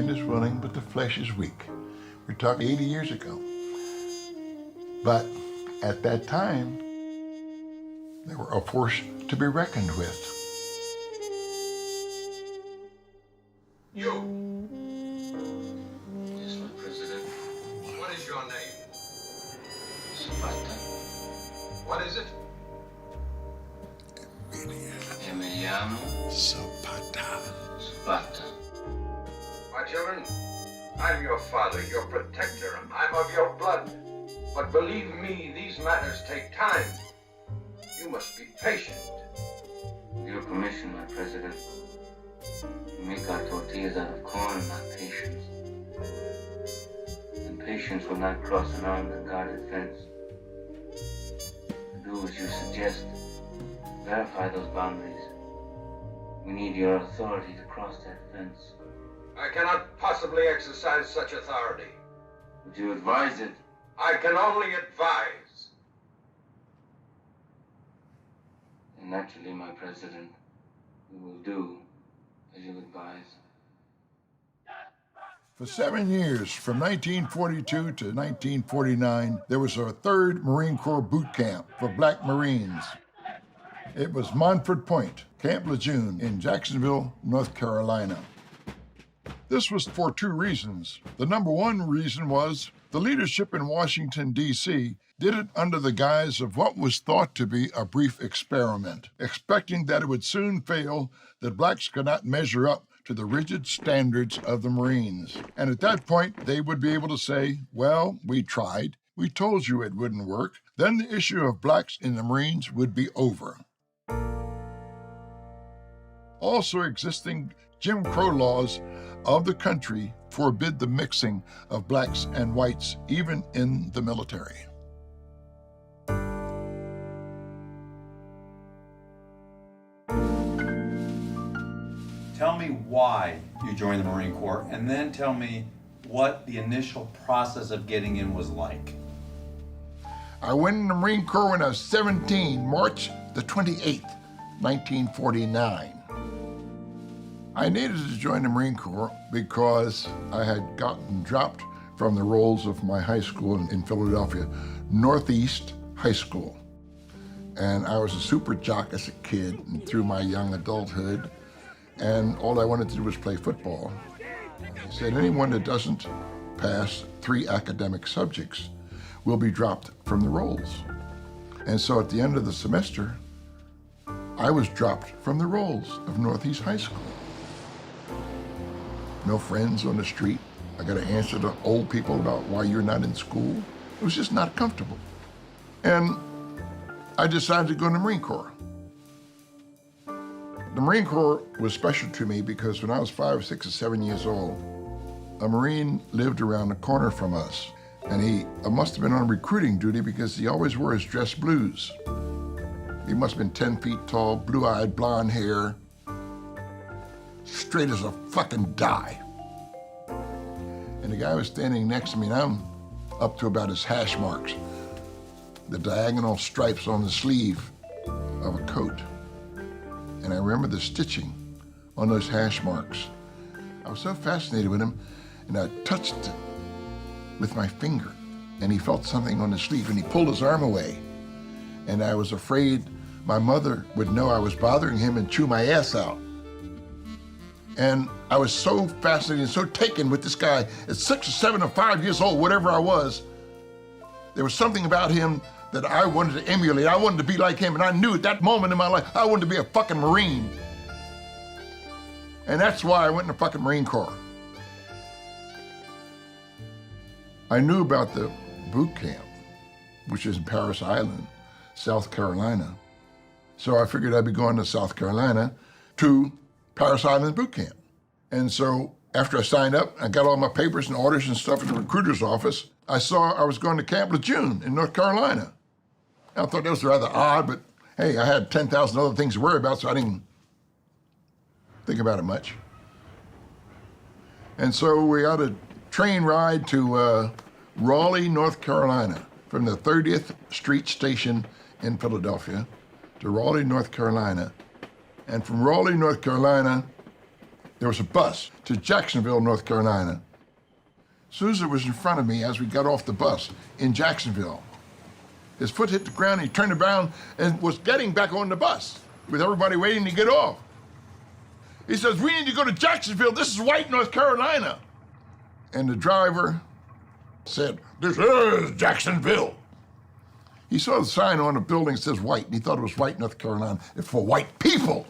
mind is willing, but the flesh is weak. We're talking 80 years ago. But at that time, they were a force to be reckoned with. You! Yes, my president. What is your name? Sparta. What is it? Emiliano Zapata. Sparta. My children, I'm your father, your protector. I'm of your blood. But believe me, these matters take time. You must be patient. With your permission, my president, we make our tortillas out of corn, not patience. And patience will not cross an armed and guarded fence. Do as you suggest. Verify those boundaries. We need your authority to cross that fence. I cannot possibly exercise such authority. Would you advise it? I can only advise. And naturally, my president, we will do as you advise. For 7 years, from 1942 to 1949, there was a 3rd Marine Corps boot camp for black Marines. It was Montford Point, Camp Lejeune in Jacksonville, North Carolina. This was for 2 reasons. The number 1 reason was the leadership in Washington, D.C. did it under the guise of what was thought to be a brief experiment, expecting that it would soon fail, that blacks could not measure up to the rigid standards of the Marines. And at that point, they would be able to say, well, we tried. We told you it wouldn't work. Then the issue of blacks in the Marines would be over. Also existing Jim Crow laws of the country forbid the mixing of blacks and whites, even in the military. Tell me why you joined the Marine Corps, and then tell me what the initial process of getting in was like. I went in the Marine Corps when I was 17, March the 28th, 1949. I needed to join the Marine Corps because I had gotten dropped from the rolls of my high school in Philadelphia, Northeast High School. And I was a super jock as a kid and through my young adulthood, and all I wanted to do was play football. He said, anyone that doesn't pass 3 academic subjects will be dropped from the rolls. And so at the end of the semester, I was dropped from the rolls of Northeast High School. No friends on the street. I got to answer to old people about why you're not in school. It was just not comfortable. And I decided to go in the Marine Corps. The Marine Corps was special to me because when I was 5, 6, or 7 years old, a Marine lived around the corner from us. And he must have been on recruiting duty because he always wore his dress blues. He must have been 10 feet tall, blue-eyed, blonde hair, straight as a fucking die. And the guy was standing next to me, and I'm up to about his hash marks, the diagonal stripes on the sleeve of a coat. And I remember the stitching on those hash marks. I was so fascinated with him, and I touched it with my finger, and he felt something on the sleeve, and he pulled his arm away. And I was afraid my mother would know I was bothering him and chew my ass out. And I was so fascinated and so taken with this guy at 6 or 7 or 5 years old, whatever I was. There was something about him that I wanted to emulate. I wanted to be like him, and I knew at that moment in my life, I wanted to be a fucking Marine. And that's why I went in the fucking Marine Corps. I knew about the boot camp, which is in Parris Island, South Carolina. So I figured I'd be going to South Carolina to Parris Island boot camp. And so after I signed up, I got all my papers and orders and stuff in the recruiter's office. I saw I was going to Camp Lejeune in North Carolina. I thought that was rather odd, but hey, I had 10,000 other things to worry about, so I didn't think about it much. And so we got a train ride to Raleigh, North Carolina, from the 30th Street Station in Philadelphia to Raleigh, North Carolina. And from Raleigh, North Carolina, There was a bus to Jacksonville, North Carolina. Sousa was in front of me as we got off the bus in Jacksonville. His foot hit the ground, he turned around and was getting back on the bus with everybody waiting to get off. He says, "We need to go to Jacksonville. This is White, North Carolina." And the driver said, "This is Jacksonville." He saw the sign on the building that says White, and he thought it was White, North Carolina. It's for white people.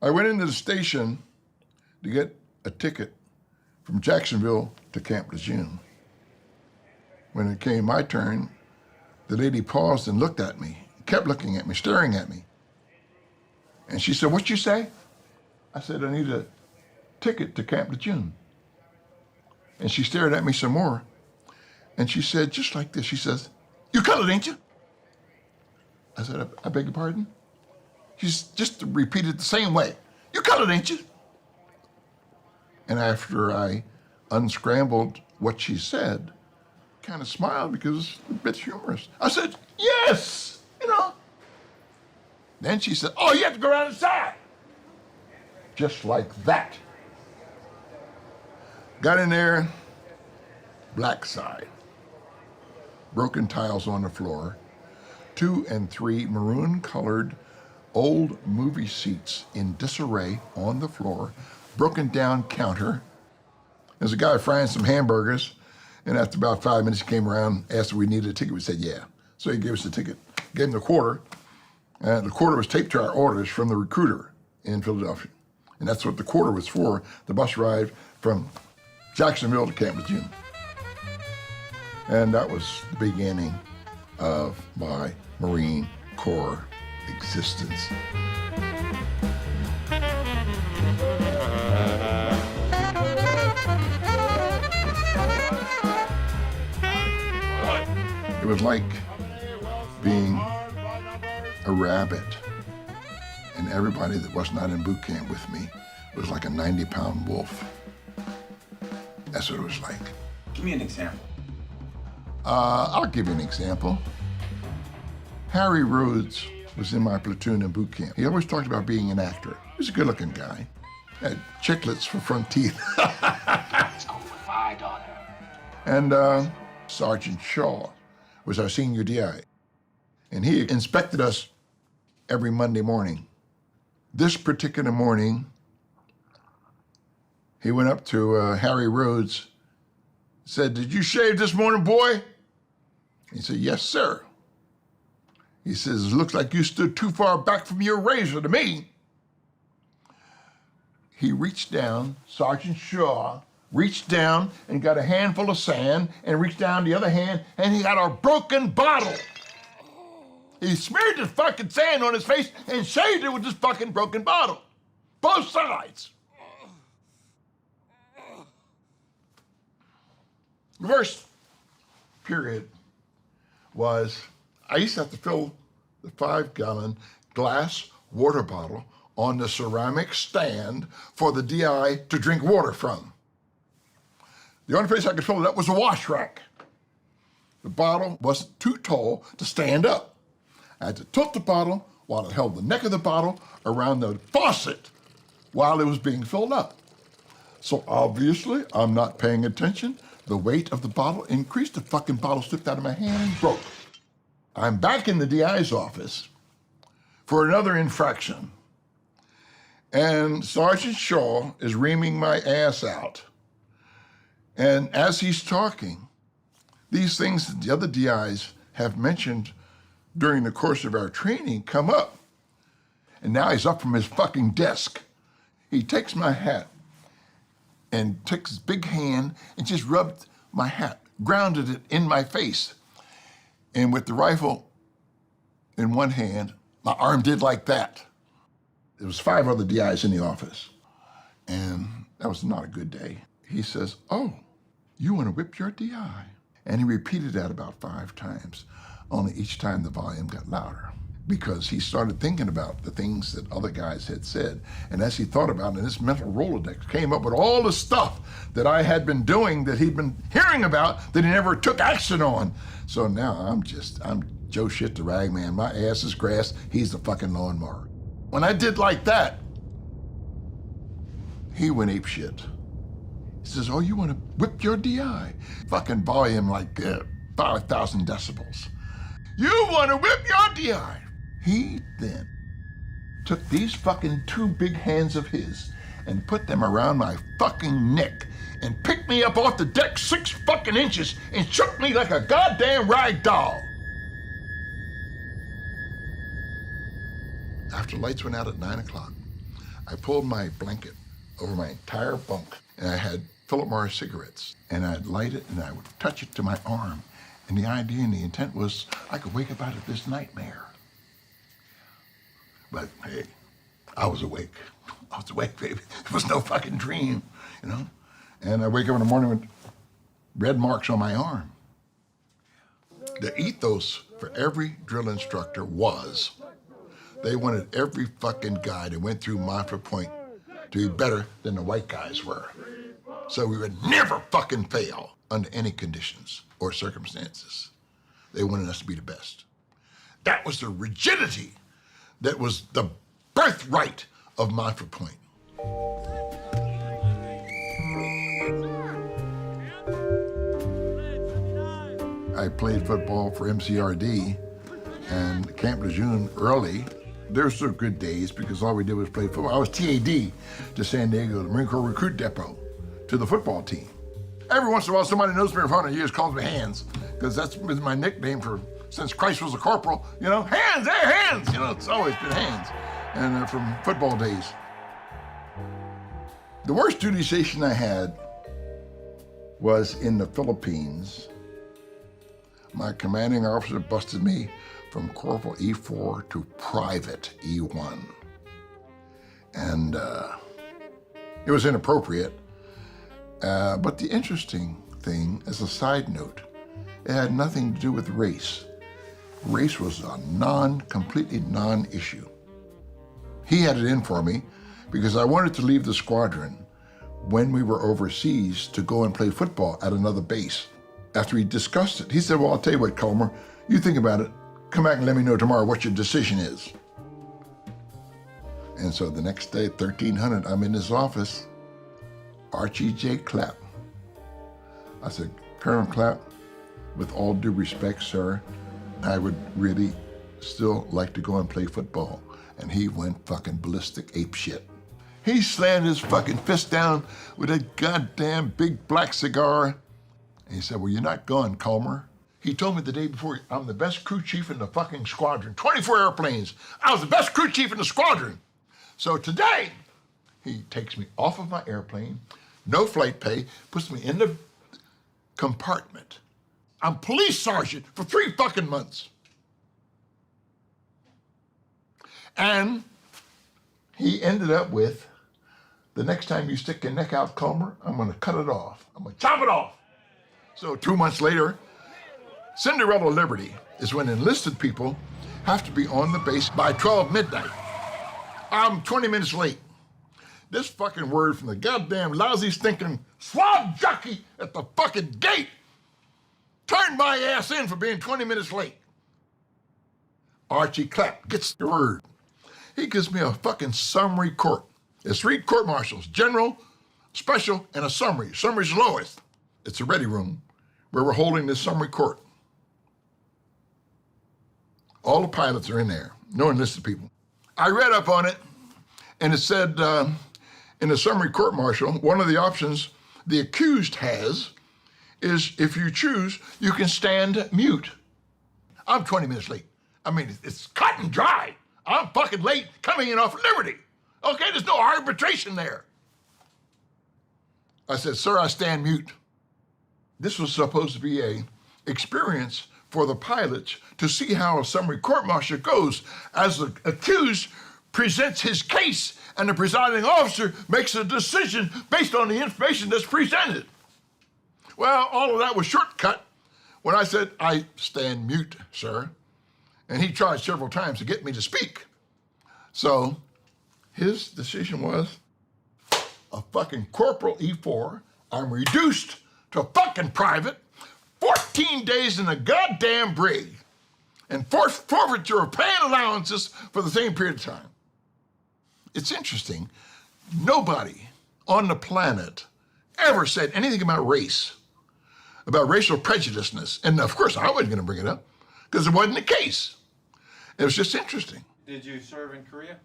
I went into the station to get a ticket from Jacksonville to Camp Lejeune. When it came my turn, the lady paused and looked at me, kept looking at me, staring at me. And she said, "What'd you say?" I said, "I need a ticket to Camp Lejeune." And she stared at me some more. And she said, just like this, she says, "You colored, ain't you?" I said, I beg your pardon?" She's just repeated the same way. "You colored, ain't you?" And after I unscrambled what she said, kind of smiled because it's a bit humorous. I said, "Yes, you know." Then she said, "Oh, you have to go around inside." Just like that. Got in there, black side, broken tiles on the floor, 2 and 3 maroon-colored old movie seats in disarray on the floor, broken down counter. There's a guy frying some hamburgers, and after about 5 minutes he came around, asked if we needed a ticket. We said, yeah. So he gave us the ticket, gave him the quarter, and the quarter was taped to our orders from the recruiter in Philadelphia. And that's what the quarter was for. The bus ride from Jacksonville to Camp Lejeune. And that was the beginning of my Marine Corps existence. It was like being a rabbit, and everybody that was not in boot camp with me was like a 90-pound wolf. That's what it was like. Give me an example. I'll give you an example. Harry Rhodes was in my platoon in boot camp. He always talked about being an actor. He was a good-looking guy. Had chiclets for front teeth. Let's go for $5. And Sergeant Shaw was our senior DI. And he inspected us every Monday morning. This particular morning, he went up to Harry Rhodes, said, "Did you shave this morning, boy?" He said, "Yes, sir." He says, "It looks like you stood too far back from your razor to me." He reached down, Sergeant Shaw reached down and got a handful of sand and reached down the other hand and he got a broken bottle. He smeared the fucking sand on his face and shaved it with this fucking broken bottle. Both sides. The worst period was I used to have to fill the 5-gallon glass water bottle on the ceramic stand for the DI to drink water from. The only place I could fill it up was a wash rack. The bottle wasn't too tall to stand up. I had to tilt the bottle while it held the neck of the bottle around the faucet while it was being filled up. So obviously, I'm not paying attention. The weight of the bottle increased. The fucking bottle slipped out of my hand and broke. I'm back in the DI's office for another infraction. And Sergeant Shaw is reaming my ass out. And as he's talking, these things that the other DIs have mentioned during the course of our training come up. And now he's up from his fucking desk. He takes my hat and took his big hand and just rubbed my hat, grounded it in my face. And with the rifle in one hand, my arm did like that. There was 5 other DIs in the office. And that was not a good day. He says, "Oh, you want to whip your DI?" And he repeated that about 5 times, only each time the volume got louder, because he started thinking about the things that other guys had said. And as he thought about it, this mental Rolodex came up with all the stuff that I had been doing that he'd been hearing about that he never took action on. So now I'm Joe Shit the Ragman. My ass is grass, he's the fucking lawnmower. When I did like that, He went apeshit. He says, oh, you want to whip your DI? Fucking volume like 5,000 decibels. You want to whip your DI? He then took these fucking two big hands of his and put them around my fucking neck and picked me up off the deck 6 fucking inches and shook me like a goddamn rag doll. After the lights went out at 9 o'clock, I pulled my blanket over my entire bunk, and I had Philip Morris cigarettes, and I'd light it and I would touch it to my arm. And the idea and the intent was I could wake up out of this nightmare. But hey, I was awake. I was awake, baby. It was no fucking dream, you know? And I wake up in the morning with red marks on my arm. The ethos for every drill instructor was they wanted every fucking guy that went through Montford Point to be better than the white guys were. So we would never fucking fail under any conditions or circumstances. They wanted us to be the best. That was the rigidity that was the birthright of Montford Point. I played football for MCRD and Camp Lejeune early. There were some good days because all we did was play football. I was TAD to San Diego, the Marine Corps Recruit Depot, to the football team. Every once in a while, somebody knows me for 100 years calls me Hands, because that's been my nickname since Christ was a corporal. You know, Hands, hey, Hands! You know, it's always been Hands. And from football days. The worst duty station I had was in the Philippines. My commanding officer busted me from Corporal E4 to Private E1. And it was inappropriate. But the interesting thing, as a side note, it had nothing to do with race. Race was a completely non-issue. He had it in for me because I wanted to leave the squadron when we were overseas to go and play football at another base. After he discussed it, he said, well, I'll tell you what, Culmer, you think about it. Come back and let me know tomorrow what your decision is. And so the next day at 1300, I'm in his office. Archie J. Clapp. I said, Colonel Clapp, with all due respect, sir, I would really still like to go and play football. And he went fucking ballistic ape shit. He slammed his fucking fist down with a goddamn big black cigar. And he said, well, you're not going, Culmer. He told me the day before, I'm the best crew chief in the fucking squadron. 24 airplanes. I was the best crew chief in the squadron. So today, he takes me off of my airplane, no flight pay, puts me in the compartment. I'm police sergeant for 3 fucking months. And he ended up with, the next time you stick your neck out, Culmer, I'm gonna cut it off. I'm gonna chop it off. So 2 months later, Cinderella Liberty is when enlisted people have to be on the base by 12 midnight. I'm 20 minutes late. This fucking word from the goddamn lousy stinking swab jockey at the fucking gate turned my ass in for being 20 minutes late. Archie Clapp gets the word. He gives me a fucking summary court. There's 3 court-martials, general, special, and a summary. Summary's the lowest. It's a ready room where we're holding this summary court. All the pilots are in there, no enlisted people. I read up on it, and it said in the summary court-martial, one of the options the accused has is if you choose, you can stand mute. I'm 20 minutes late. I mean, it's cut and dry. I'm fucking late coming in off Liberty. Okay, there's no arbitration there. I said, sir, I stand mute. This was supposed to be a experience for the pilots to see how a summary court-martial goes as the accused presents his case and the presiding officer makes a decision based on the information that's presented. Well, all of that was shortcut when I said, I stand mute, sir. And he tried several times to get me to speak. So his decision was a fucking Corporal E4. I'm reduced to fucking private, 14 days in a goddamn brig, and forfeiture of pay and allowances for the same period of time. It's interesting. Nobody on the planet ever said anything about race, about racial prejudiceness. And of course, I wasn't going to bring it up because it wasn't the case. It was just interesting. Did you serve in Korea?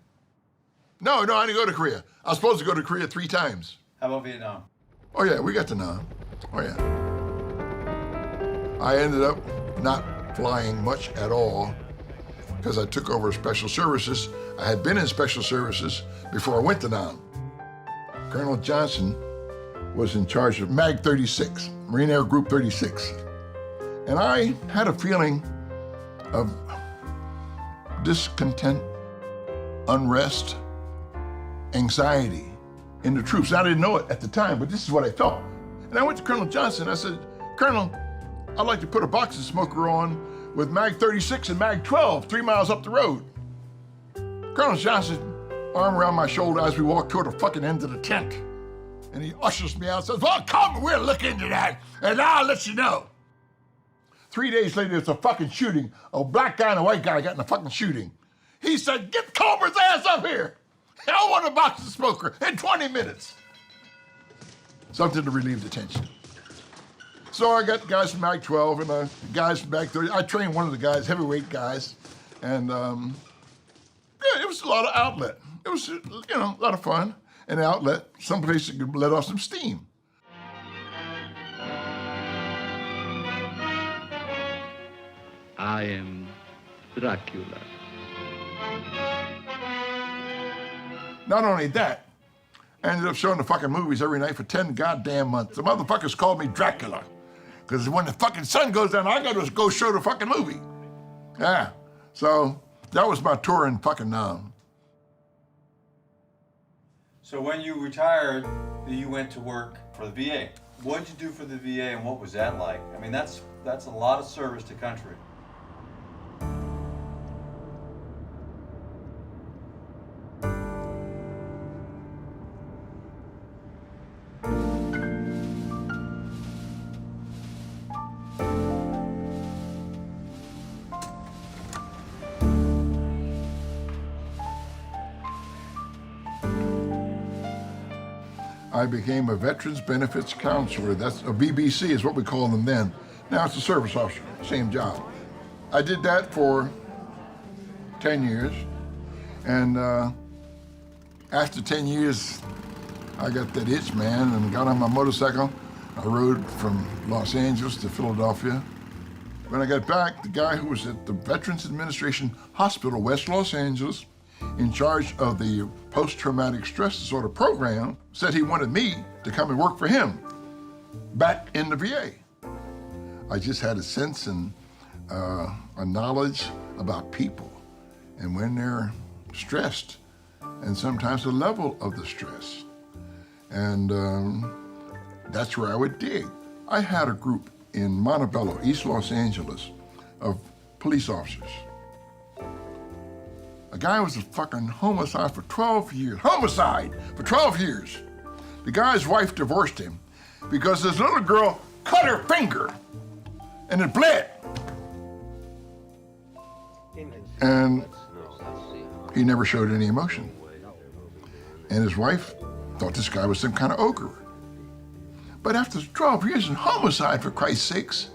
No, I didn't go to Korea. I was supposed to go to Korea 3 times. How about Vietnam? Oh yeah, we got to know. Oh yeah. I ended up not flying much at all because I took over special services. I had been in special services before I went to Nam. Colonel Johnson was in charge of MAG 36, Marine Air Group 36. And I had a feeling of discontent, unrest, anxiety in the troops. I didn't know it at the time, but this is what I felt. And I went to Colonel Johnson. I said, Colonel, I'd like to put a boxing smoker on with MAG 36 and MAG 12, 3 miles up the road. Colonel Johnson, arm around my shoulder as we walk toward the fucking end of the tent. And he ushers me out and says, well, come, we'll look into that, and I'll let you know. 3 days later, it's a fucking shooting. A black guy and a white guy got in a fucking shooting. He said, get Culmer's ass up here. I want a boxing smoker in 20 minutes. Something to relieve the tension. So I got guys from MAG 12 and guys from MAG 30. I trained one of the guys, heavyweight guys, and yeah, it was a lot of outlet. It was, a lot of fun. An outlet, some place that could let off some steam. I am Dracula. Not only that, I ended up showing the fucking movies every night for 10 goddamn months. The motherfuckers called me Dracula. Because when the fucking sun goes down, I gotta go show the fucking movie. Yeah, so that was my tour in fucking Nam. So when you retired, you went to work for the VA. What did you do for the VA and what was that like? I mean, that's a lot of service to country. I became a Veterans Benefits Counselor. That's a VBC is what we called them then. Now it's a service officer, same job. I did that for 10 years. And after 10 years, I got that itch, man, and got on my motorcycle. I rode from Los Angeles to Philadelphia. When I got back, the guy who was at the Veterans Administration Hospital, West Los Angeles, in charge of the post-traumatic stress disorder program, said he wanted me to come and work for him back in the VA. I just had a sense and a knowledge about people and when they're stressed and sometimes the level of the stress. And that's where I would dig. I had a group in Montebello, East Los Angeles, of police officers. A guy was a fucking homicide for 12 years. Homicide for 12 years. The guy's wife divorced him because this little girl cut her finger and it bled. And he never showed any emotion. And his wife thought this guy was some kind of ogre. But after 12 years in homicide, for Christ's sakes,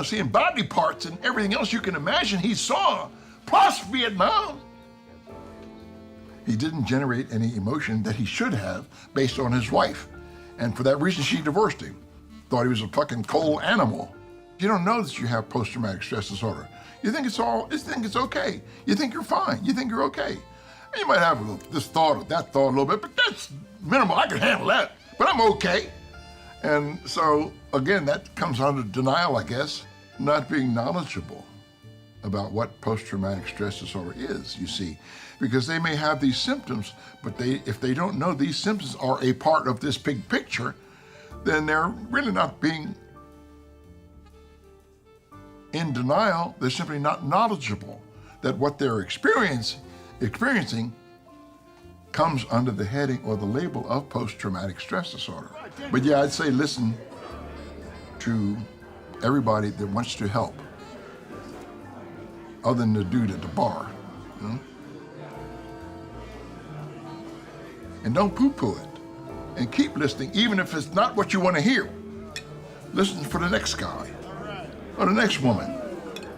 seeing body parts and everything else you can imagine he saw, plus Vietnam, he didn't generate any emotion that he should have based on his wife. And for that reason, she divorced him. Thought he was a fucking cold animal. You don't know that you have post-traumatic stress disorder. You think it's okay. You think you're fine. You think you're okay. And you might have this thought or that thought a little bit, but that's minimal. I can handle that, but I'm okay. And so, again, that comes under denial, I guess, not being knowledgeable about what post-traumatic stress disorder is, you see. Because they may have these symptoms, but if they don't know these symptoms are a part of this big picture, then they're really not being in denial. They're simply not knowledgeable that what they're experiencing comes under the heading or the label of post-traumatic stress disorder. But yeah, I'd say listen to everybody that wants to help, other than the dude at the bar. And don't poo-poo it. And keep listening, even if it's not what you want to hear. Listen for the next guy or the next woman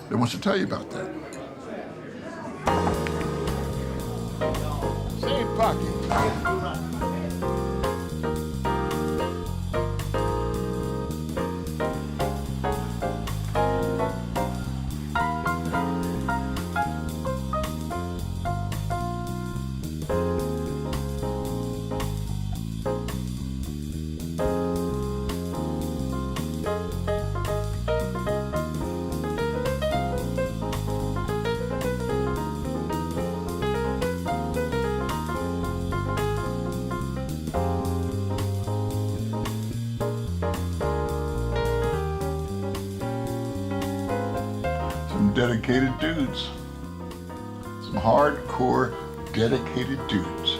that wants to tell you about that. Same pocket. Dedicated dudes. Some hardcore, dedicated dudes.